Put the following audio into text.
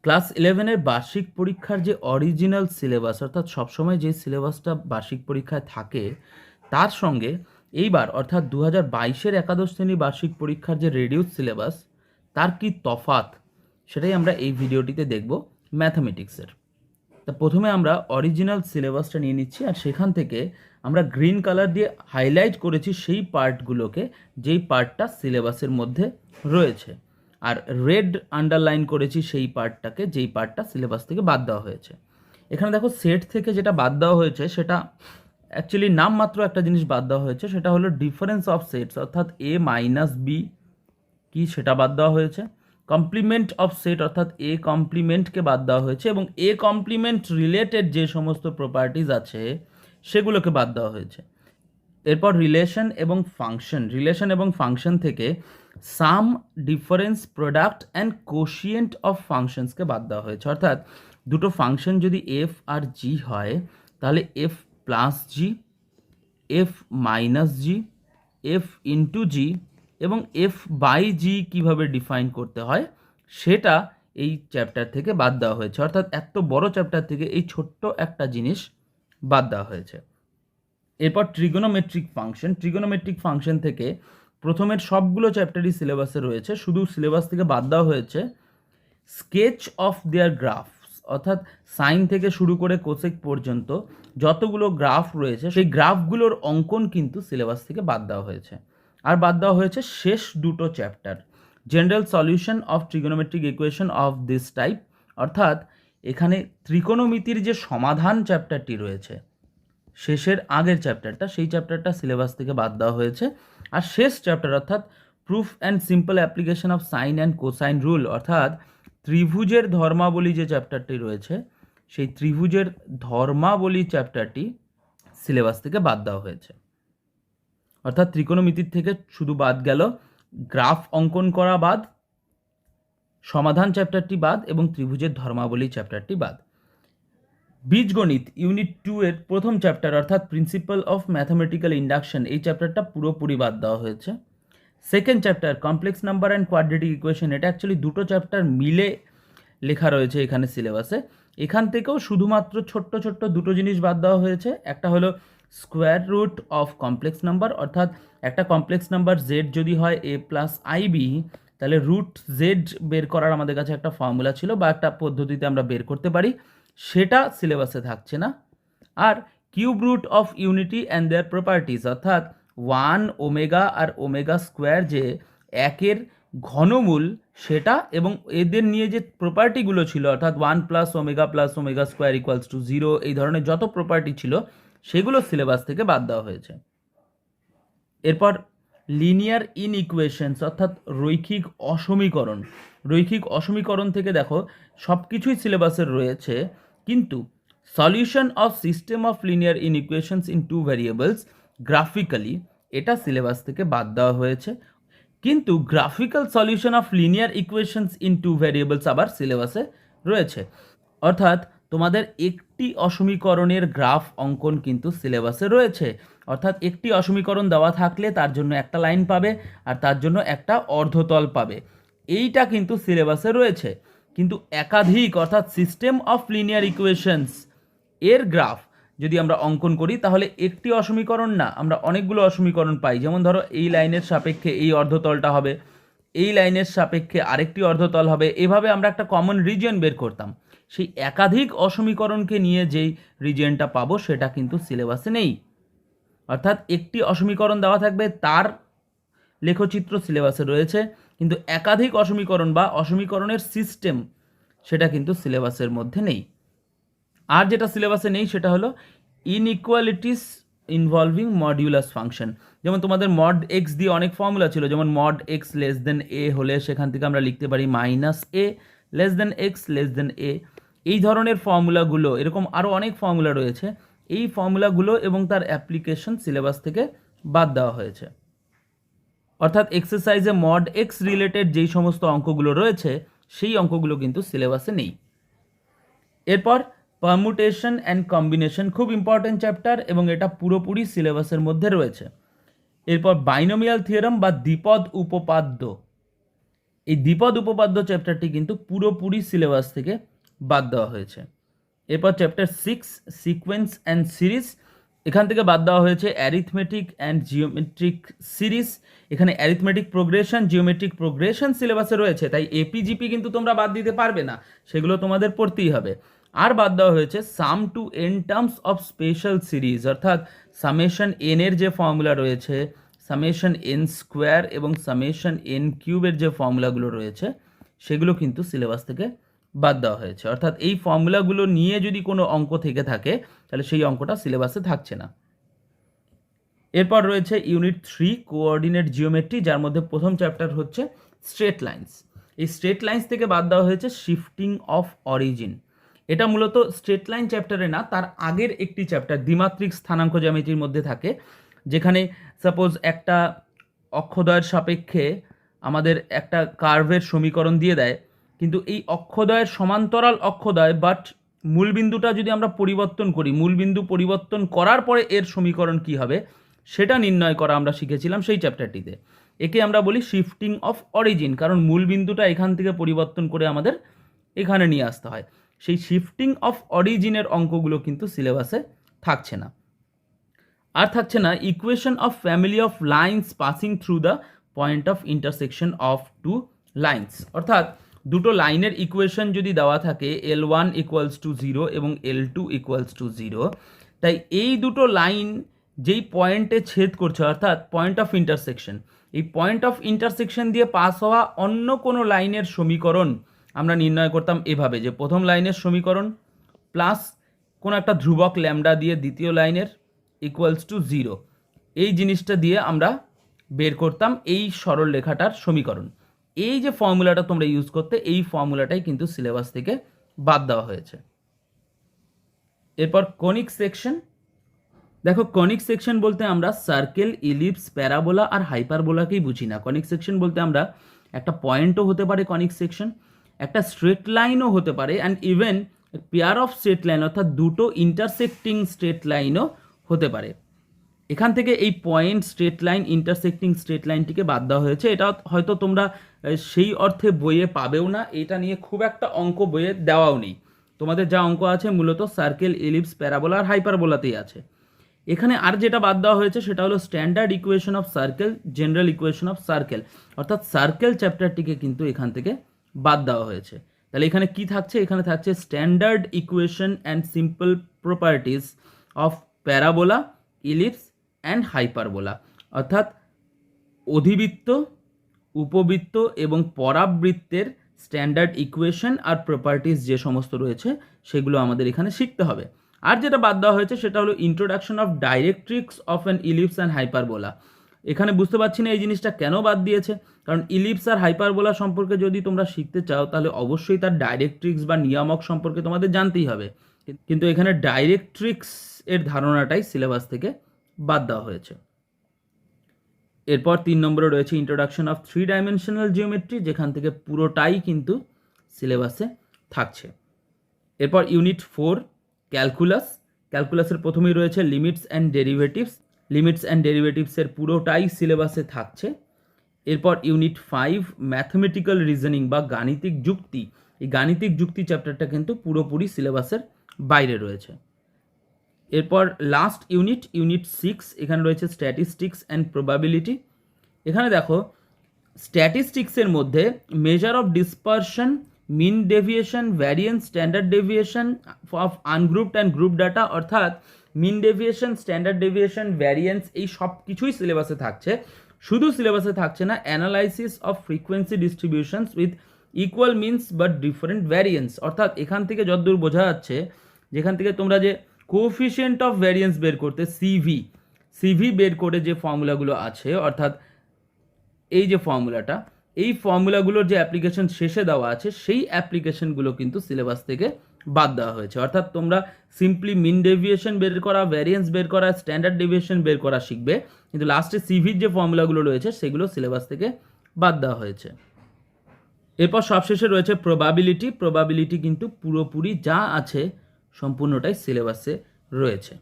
Class 11-এর বার্ষিক পরীক্ষার যে অরিজিনাল সিলেবাস, অর্থাৎ সবসময় যে সিলেবাসটা বার্ষিক পরীক্ষায় থাকে তার সঙ্গে এইবার অর্থাৎ 2022-এর একাদশ শ্রেণী বার্ষিক পরীক্ষার যে রেডিউস সিলেবাস তার কি তফাৎ, সেটাই আমরা এই ভিডিওটিতে দেখব ম্যাথামেটিক্সের। তা প্রথমে আমরা অরিজিনাল সিলেবাসটা নিয়ে নিচ্ছি, আর সেখান থেকে আমরা গ্রিন কালার দিয়ে হাইলাইট করেছি সেই পার্টগুলোকে যেই পার্টটা সিলেবাসের মধ্যে রয়েছে, আর রেড আন্ডারলাইন করেছি সেই পার্টটাকে যেই পার্টটা সিলেবাস থেকে বাদ দেওয়া হয়েছে। এখানে দেখো সেট থেকে যেটা বাদ দেওয়া হয়েছে সেটা অ্যাকচুয়ালি নামমাত্র একটা জিনিস বাদ দেওয়া হয়েছে, সেটা হলো ডিফারেন্স অফ সেটস, অর্থাৎ এ মাইনাস বি কি সেটা বাদ দেওয়া হয়েছে। কমপ্লিমেন্ট অফ সেট অর্থাৎ এ কমপ্লিমেন্টকে বাদ দেওয়া হয়েছে, এবং এ কমপ্লিমেন্ট রিলেটেড যে সমস্ত প্রপার্টিজ আছে সেগুলোকে বাদ দেওয়া হয়েছে। এরপর রিলেশন এবং ফাংশন থেকে সাম, ডিফারেন্স, প্রোডাক্ট অ্যান্ড কোশিয়েন্ট অফ ফাংশনসকে বাদ দেওয়া হয়েছে। অর্থাৎ দুটো ফাংশন যদি এফ আর জি হয় তাহলে এফ প্লাস জি, এফ মাইনাস জি, এফ ইন্টু জি এবং এফ বাই জি কীভাবে ডিফাইন করতে হয় সেটা এই চ্যাপ্টার থেকে বাদ দেওয়া হয়েছে। অর্থাৎ এত বড় চ্যাপ্টার থেকে এই ছোট্ট একটা জিনিস বাদ দেওয়া হয়েছে। এরপর ট্রিগোনোমেট্রিক ফাংশন থেকে প্রথমের সবগুলো চ্যাপ্টারই সিলেবাসে রয়েছে, শুধু সিলেবাস থেকে বাদ দেওয়া হয়েছে স্কেচ অফ দেয়ার গ্রাফস, অর্থাৎ সাইন থেকে শুরু করে কোসেক পর্যন্ত যতগুলো গ্রাফ রয়েছে সেই গ্রাফগুলোর অঙ্কন কিন্তু সিলেবাস থেকে বাদ দেওয়া হয়েছে। আর বাদ দেওয়া হয়েছে শেষ দুটো chapter, general solution of trigonometric equation of this type, অর্থাৎ এখানে ত্রিকোণমিতির যে সমাধান চ্যাপ্টারটি রয়েছে শেষের আগের চ্যাপ্টারটা, সেই চ্যাপ্টারটা সিলেবাস থেকে বাদ দেওয়া হয়েছে। আর শেষ চ্যাপ্টার অর্থাৎ proof and simple application of sign and cosine rule, অর্থাৎ ত্রিভুজের ধর্মাবলী যে চ্যাপ্টারটি রয়েছে সেই ত্রিভুজের ধর্মাবলী চ্যাপ্টারটি সিলেবাস থেকে বাদ দেওয়া হয়েছে। অর্থাৎ ত্রিকোণমিতির থেকে শুধু বাদ গেল গ্রাফ অঙ্কন করা বাদ, সমাধান চ্যাপ্টারটি বাদ এবং ত্রিভুজের ধর্মাবলী চ্যাপ্টারটি বাদ। বীজগণিত ইউনিট 2 এর প্রথম চ্যাপ্টার অর্থাৎ প্রিন্সিপাল অফ ম্যাথামেটিক্যাল ইন্ডাকশন, এই চ্যাপ্টারটা পুরোপুরি বাদ দেওয়া হয়েছে। Second chapter complex number and quadratic equation, এটা অ্যাকচুয়ালি দুটো চ্যাপ্টার মিলে লেখা রয়েছে এখানে সিলেবাসে। এখান থেকেও শুধুমাত্র ছোট্ট ছোট্ট দুটো জিনিস বাদ দেওয়া হয়েছে। একটা হলো square root of complex number, অর্থাৎ একটা কমপ্লেক্স নাম্বার জেড যদি হয় এ প্লাস আইবি, তাহলে রুট জেড বের করার আমাদের কাছে একটা ফর্মুলা ছিল বা একটা পদ্ধতিতে আমরা বের করতে পারি, সেটা সিলেবাসে থাকছে না। আর cube root of unity and their properties, অর্থাৎ 1 ওমেগা আর ওমেগা স্কোয়ার যে একের ঘনমূল সেটা এবং এদের নিয়ে যে প্রপার্টিগুলো ছিল, অর্থাৎ 1 plus omega square equals to 0, এই ধরনের যত প্রপার্টি ছিল সেগুলো সিলেবাস থেকে বাদ দেওয়া হয়েছে। এরপর লিনিয়ার ইনইকুয়েশনস অর্থাৎ রৈখিক অসমীকরণ থেকে দেখো সব কিছুই সিলেবাসের রয়েছে, কিন্তু solution of system of linear inequations in two variables graphically, এটা সিলেবাস থেকে বাদ দেওয়া হয়েছে। কিন্তু graphical solution of linear equations in two variables আবার সিলেবাসে রয়েছে। অর্থাৎ তোমাদের একটি অসমীকরণের গ্রাফ অঙ্কন কিন্তু সিলেবাসে রয়েছে। অর্থাৎ একটি অসমীকরণ দেওয়া থাকলে তার জন্য একটা লাইন পাবে আর তার জন্য একটা অর্ধতল পাবে, এইটা কিন্তু সিলেবাসে রয়েছে। কিন্তু একাধিক অর্থাৎ সিস্টেম অফ লিনিয়ার ইকুয়েশনস এর গ্রাফ যদি আমরা অঙ্কন করি তাহলে একটি অসমীকরণ না, আমরা অনেকগুলো অসমীকরণ পাই। যেমন ধরো এই লাইনের সাপেক্ষে এই অর্ধতলটা হবে, এই লাইনের সাপেক্ষে আরেকটি অর্ধতল হবে, এভাবে আমরা একটা কমন রিজিয়ন বের করতাম। সেই একাধিক অসমীকরণকে নিয়ে যেই রিজিয়নটা পাবো সেটা কিন্তু সিলেবাসে নেই। অর্থাৎ একটি অসমীকরণ দেওয়া থাকবে, তার লেখচিত্র সিলেবাসে রয়েছে, কিন্তু একাধিক অসমীকরণ বা অসমীকরণের সিস্টেম সেটা কিন্তু সিলেবাসের মধ্যে নেই। আর যেটা সিলেবাসে নেই সেটা হলো ইনইকুয়ালিটিস ইনভলভিং মডিউলাস ফাংশন। যেমন তোমাদের মড এক্স দিয়ে অনেক ফর্মুলা ছিল, যেমন mod x less than a হলে সেখান থেকে আমরা লিখতে পারি minus a less than x less than a, এই ধরনের ফর্মুলাগুলো, এরকম আরও অনেক ফর্মুলা রয়েছে, এই ফর্মুলাগুলো এবং তার অ্যাপ্লিকেশন সিলেবাস থেকে বাদ দেওয়া হয়েছে। অর্থাৎ এক্সারসাইজে মড এক্স রিলেটেড যেই সমস্ত অঙ্কগুলো রয়েছে সেই অঙ্কগুলো কিন্তু সিলেবাসে নেই। এরপর পারমুটেশন অ্যান্ড কম্বিনেশন, খুব ইম্পর্টেন্ট চ্যাপ্টার এবং এটা পুরোপুরি সিলেবাসের মধ্যে রয়েছে। এরপর বাইনোমিয়াল থিওরাম বা দ্বিপদ উপপাদ্য, এই দ্বিপদ উপপাদ্য চ্যাপ্টারটি কিন্তু পুরোপুরি সিলেবাস থেকে বাদ দেওয়া হয়েছে। এরপর চ্যাপ্টার 6 সিকোয়েন্স অ্যান্ড সিরিজ, এখান থেকে বাদ দেওয়া হয়েছে অ্যারিথমেটিক অ্যান্ড জিওমেট্রিক সিরিজ। এখানে অ্যারিথমেটিক প্রোগ্রেশন, জিওমেট্রিক প্রোগ্রেশন সিলেবাসে রয়েছে, তাই এপিজিপি কিন্তু তোমরা বাদ দিতে পারবে না, সেগুলো তোমাদের পড়তেই হবে। আর বাদ দেওয়া হয়েছে sum to n terms of special series, অর্থাৎ সামেশন এন এর যে ফর্মুলা রয়েছে, সামেশন এন স্কোয়ার এবং সামেশন এন কিউবের যে ফর্মুলাগুলো রয়েছে সেগুলো কিন্তু সিলেবাস থেকে বাদ দেওয়া হয়েছে। অর্থাৎ এই ফর্মুলাগুলো নিয়ে যদি কোনো অঙ্ক থেকে থাকে তাহলে সেই অঙ্কটা সিলেবাসে থাকছে না। এরপর রয়েছে ইউনিট 3 কোঅর্ডিনেট জিওমেট্রি, যার মধ্যে প্রথম চ্যাপ্টার হচ্ছে স্ট্রেট লাইন্স। এই স্ট্রেট লাইন্স থেকে বাদ দেওয়া হয়েছে শিফটিং অফ অরিজিন। এটা মূলত স্ট্রেট লাইন চ্যাপ্টারে না, তার আগের একটি চ্যাপ্টার দ্বিমাত্রিক স্থানাঙ্ক জ্যামিতির মধ্যে থাকে, যেখানে সাপোজ একটা অক্ষদ্বয়ের সাপেক্ষে আমাদের একটা কার্ভের সমীকরণ দিয়ে দেয়, কিন্তু এই অক্ষদ্বয়ের সমান্তরাল অক্ষদ্বয়, বাট মূলবিন্দুটা যদি আমরা পরিবর্তন করি, মূলবিন্দু পরিবর্তন করার পরে এর সমীকরণ কি হবে সেটা নির্ণয় করা আমরা শিখেছিলাম সেই চ্যাপ্টারটিতে। একে আমরা বলি শিফটিং অফ অরিজিন, কারণ মূলবিন্দুটা এখান থেকে পরিবর্তন করে আমাদের এখানে নিয়ে আসতে হয়। সেই শিফটিং অফ অরিজিনের অঙ্কগুলো কিন্তু সিলেবাসে থাকছে না। আর থাকছে না equation of family of lines passing through the point of intersection of two lines, অর্থাৎ দুটো লাইনের ইকুয়েশন যদি দেওয়া থাকে L1 ইকুয়ালস টু 0 এবং L2 ইকুয়ালস টু 0, তাই এই দুটো লাইন যেই পয়েন্টে ছেদ করছে, অর্থাৎ পয়েন্ট অফ ইন্টারসেকশন, এই পয়েন্ট অফ ইন্টারসেকশন দিয়ে পাস হওয়া অন্য কোনো লাইনের সমীকরণ আমরা নির্ণয় করতাম এভাবে, যে প্রথম লাইনের সমীকরণ প্লাস কোনো একটা ধ্রুবক ল্যামডা দিয়ে দ্বিতীয় লাইনের ইকুয়ালস টু 0, এই জিনিসটা দিয়ে আমরা বের করতাম এই সরল রেখাটার সমীকরণ। এই যে ফর্মুলাটা তোমরা ইউজ করতে, এই ফর্মুলাটাই কিন্তু সিলেবাস থেকে বাদ দেওয়া হয়েছে। এরপর কনিক সেকশন। দেখো, কনিক সেকশন বলতে আমরা সার্কেল, ইলিপস, প্যারাবোলা আর হাইপারবোলাকেই বুঝি না। কনিক সেকশন বলতে আমরা একটা পয়েন্টও হতে পারে কনিক সেকশন, একটা স্ট্রেট লাইনও হতে পারে, and even pair of straight line, অর্থাৎ দুটো ইন্টারসেক্টিং স্ট্রেট লাইনও হতে পারে। এখান থেকে এই point, straight line, intersecting straight লাইনটিকে বাদ দেওয়া হয়েছে। এটা হয়তো তোমরা সেই অর্থে বইয়ে পাবেও না, এটা নিয়ে খুব একটা অঙ্ক বইয়ে দেওয়াও নেই। তোমাদের যা অঙ্ক আছে মূলত সার্কেল, ইলিপস, প্যারাবোলা আর হাইপারবোলাতেই আছে। এখানে আর যেটা বাদ দেওয়া হয়েছে সেটা হলো standard equation of circle, general equation of circle, অর্থাৎ সার্কেল চ্যাপ্টারটিকে কিন্তু এখান থেকে বাদ দেওয়া হয়েছে। তাহলে এখানে কি থাকছে? এখানে থাকছে standard equation and simple properties of parabola, ellipse and hyperbola, অর্থাৎ অধিবৃত্ত, উপবৃত্ত এবং পরাবৃত্তের স্ট্যান্ডার্ড ইকুয়েশন আর প্রপার্টিস যে সমস্ত রয়েছে সেগুলো আমাদের এখানে শিখতে হবে। আর যেটা বাদ দেওয়া হয়েছে সেটা হলো introduction of directrix of an ellipse and hyperbola. এখানে বুঝতে পারছি না এই জিনিসটা কেন বাদ দিয়েছে, কারণ ইলিপস আর হাইপারবোলা সম্পর্কে যদি তোমরা শিখতে চাও তাহলে অবশ্যই তার ডাইরেক্ট্রিক্স বা নিয়ামক সম্পর্কে তোমাদের জানতেই হবে, কিন্তু এখানে ডাইরেক্ট্রিক্স এর ধারণাটাই সিলেবাস থেকে বাদ দেওয়া হয়েছে। এরপর 3 নম্বরে রয়েছে ইন্ট্রোডাকশন অফ 3 ডাইমেনশনাল জিওমেট্রি, যেখান থেকে পুরোটাই কিন্তু সিলেবাসে থাকছে। এরপর ইউনিট 4 ক্যালকুলাস। ক্যালকুলাসের প্রথমেই রয়েছে limits and derivatives. Limits and ডেরিভেটিভসের পুরোটাই সিলেবাসে থাকছে। এরপর ইউনিট 5 ম্যাথমেটিক্যাল রিজনিং বা গাণিতিক যুক্তি। এই গাণিতিক যুক্তি চ্যাপ্টারটা কিন্তু পুরোপুরি সিলেবাসের বাইরে রয়েছে। এরপর লাস্ট ইউনিট, ইউনিট 6, এখানে রয়েছে স্ট্যাটিস্টিক্স অ্যান্ড প্রবাবিলিটি। এখানে দেখো, স্ট্যাটিস্টিক্সের মধ্যে measure of dispersion, mean deviation, variance, standard deviation of ungrouped and group data, অর্থাৎ mean deviation, standard deviation, variance, এই সব কিছুই সিলেবাসে থাকছে। শুধু সিলেবাসে থাকছে না analysis of frequency distributions with equal means but different variance, অর্থাৎ এখান থেকে যতদূর বোঝা যাচ্ছে যেখান থেকে তোমরা যে কোএফিসিয়েন্ট অফ ভ্যারিয়েন্স বের করতে সিভি বের করে যে ফর্মুলাগুলো আছে, অর্থাৎ এই যে ফর্মুলাটা, এই ফর্মুলাগুলোর যে অ্যাপ্লিকেশন শেষে দেওয়া আছে সেই অ্যাপ্লিকেশনগুলো কিন্তু সিলেবাস থেকে বাদ দেওয়া হয়েছে। অর্থাৎ তোমরা সিম্পলি মিন ডেভিয়েশন বের করা, ভ্যারিয়েন্স বের করা, স্ট্যান্ডার্ড ডেভিয়েশন বের করা শিখবে, কিন্তু লাস্টে সিভির যে ফর্মুলাগুলো রয়েছে সেগুলো সিলেবাস থেকে বাদ দেওয়া হয়েছে। এরপর সবশেষে রয়েছে প্রবাবিলিটি। প্রবাবিলিটি কিন্তু পুরোপুরি যা আছে সম্পূর্ণটাই সিলেবাসে রয়েছে।